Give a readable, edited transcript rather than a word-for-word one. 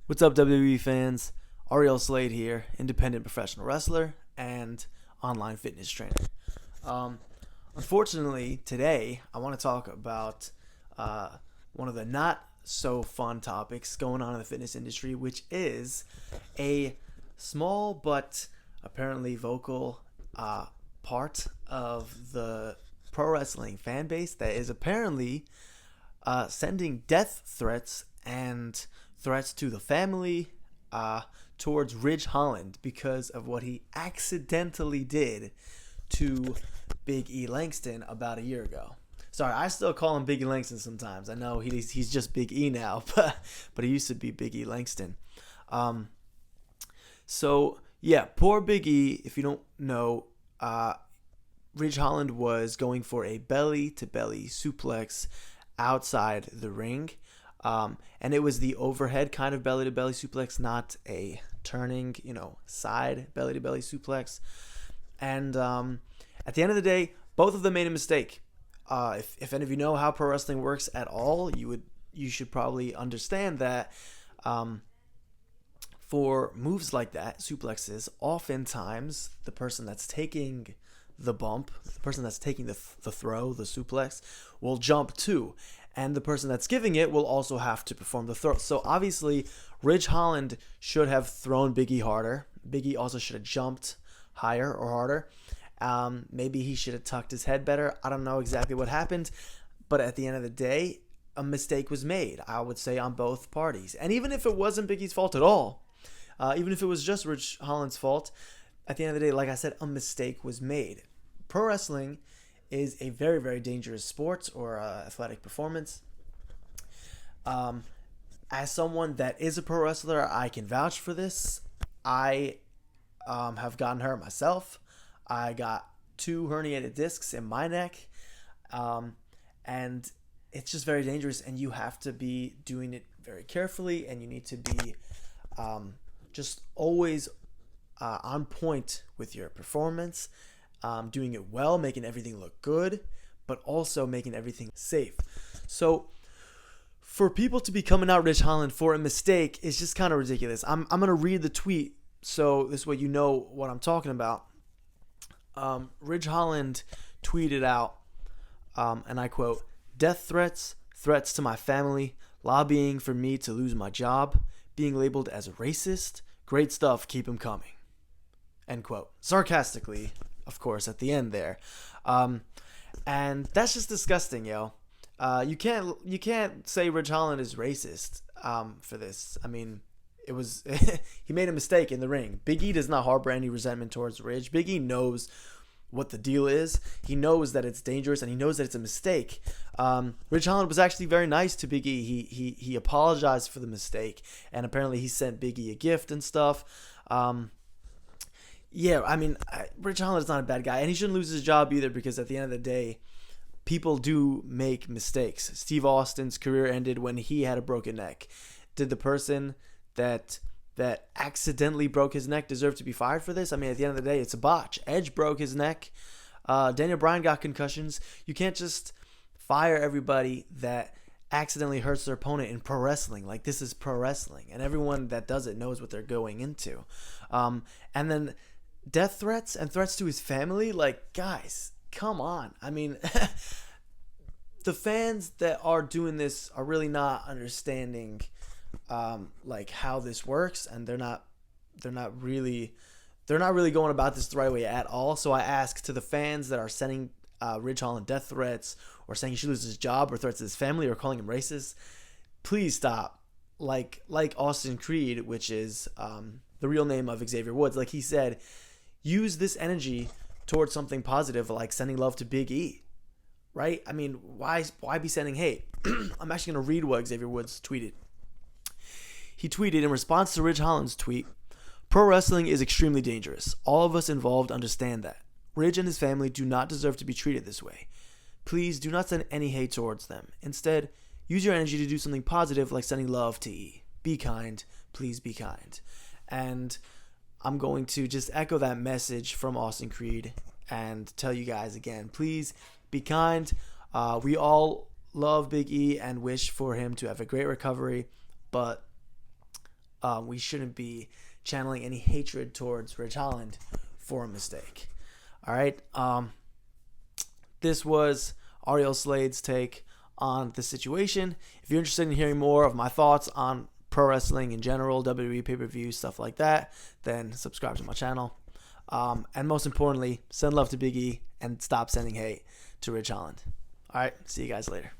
What's up, WWE fans? Ariel Slade here, independent professional wrestler and online fitness trainer. Um, Unfortunately, today I want to talk about one of the not so fun topics going on in the fitness industry, which is a small but apparently vocal part of the pro wrestling fan base that is apparently sending death threats and threats to the family towards Ridge Holland because of what he accidentally did to Big E Langston about a year ago. Sorry, I still call him Big E Langston sometimes. I know he's just Big E now, but he used to be Big E Langston. So yeah, poor Big E. If you don't know, Ridge Holland was going for a belly-to-belly suplex outside the ring. And it was the overhead kind of belly-to-belly suplex, not a turning, side belly-to-belly suplex. And at the end of the day, both of them made a mistake. If any of you know how pro wrestling works at all, you should probably understand that for moves like that, suplexes, oftentimes the person that's taking the bump, the person that's taking the throw, the suplex, will jump too. And the person that's giving it will also have to perform the throw. So obviously, Ridge Holland should have thrown Big E harder. Big E also should have jumped higher or harder. Maybe he should have tucked his head better. I don't know exactly what happened. But at the end of the day, a mistake was made, I would say, on both parties. And even if it wasn't Big E's fault at all, even if it was just Ridge Holland's fault, at the end of the day, like I said, a mistake was made. Pro wrestling is a very, very dangerous sport or athletic performance. As someone that is a pro wrestler, I can vouch for this. I have gotten hurt myself. I got 2 herniated discs in my neck. And it's just very dangerous, and you have to be doing it very carefully, and you need to be just always on point with your performance. Doing it well, making everything look good, but also making everything safe. So for people to be coming out Ridge Holland for a mistake is just kind of ridiculous. I'm going to read the tweet so this way you know what I'm talking about. Ridge Holland tweeted out, and I quote, "Death threats, threats to my family, lobbying for me to lose my job, being labeled as a racist, great stuff, keep 'em coming." End quote. Sarcastically, of course, at the end there. And that's just disgusting, yo. You can't say Ridge Holland is racist for this. I mean, it was he made a mistake in the ring. Big E does not harbor any resentment towards Ridge. Big E knows what the deal is. He knows that it's dangerous, and he knows that it's a mistake. Ridge Holland was actually very nice to Big E. He apologized for the mistake, and apparently he sent Big E a gift and stuff. Yeah, I mean, Ridge Holland is not a bad guy, and he shouldn't lose his job either, because at the end of the day, people do make mistakes. Steve Austin's career ended when he had a broken neck. Did the person that accidentally broke his neck deserve to be fired for this? I mean, at the end of the day, it's a botch. Edge broke his neck. Daniel Bryan got concussions. You can't just fire everybody that accidentally hurts their opponent in pro wrestling. Like, this is pro wrestling, and everyone that does it knows what they're going into. And then death threats and threats to his family, like, guys, come on. I mean, the fans that are doing this are really not understanding like how this works, and they're not really going about this the right way at all. So I ask to the fans that are sending Ridge Holland death threats, or saying he should lose his job, or threats to his family, or calling him racist, please stop. Like Austin Creed, which is the real name of Xavier Woods, like he said, use this energy towards something positive, like sending love to Big E, right? I mean, why be sending hate? I'm actually going to read what Xavier Woods tweeted. He tweeted in response to Ridge Holland's tweet, "Pro wrestling is extremely dangerous. All of us involved understand that. Ridge and his family do not deserve to be treated this way. Please do not send any hate towards them. Instead, use your energy to do something positive, like sending love to E. Be kind. Please be kind." And I'm going to just echo that message from Austin Creed and tell you guys again, please be kind. We all love Big E and wish for him to have a great recovery, but we shouldn't be channeling any hatred towards Ridge Holland for a mistake. All right. This was Ariel Slade's take on the situation. If you're interested in hearing more of my thoughts on pro wrestling in general, WWE pay-per-view, stuff like that, then subscribe to my channel. And most importantly, send love to Big E and stop sending hate to Ridge Holland. All right. See you guys later.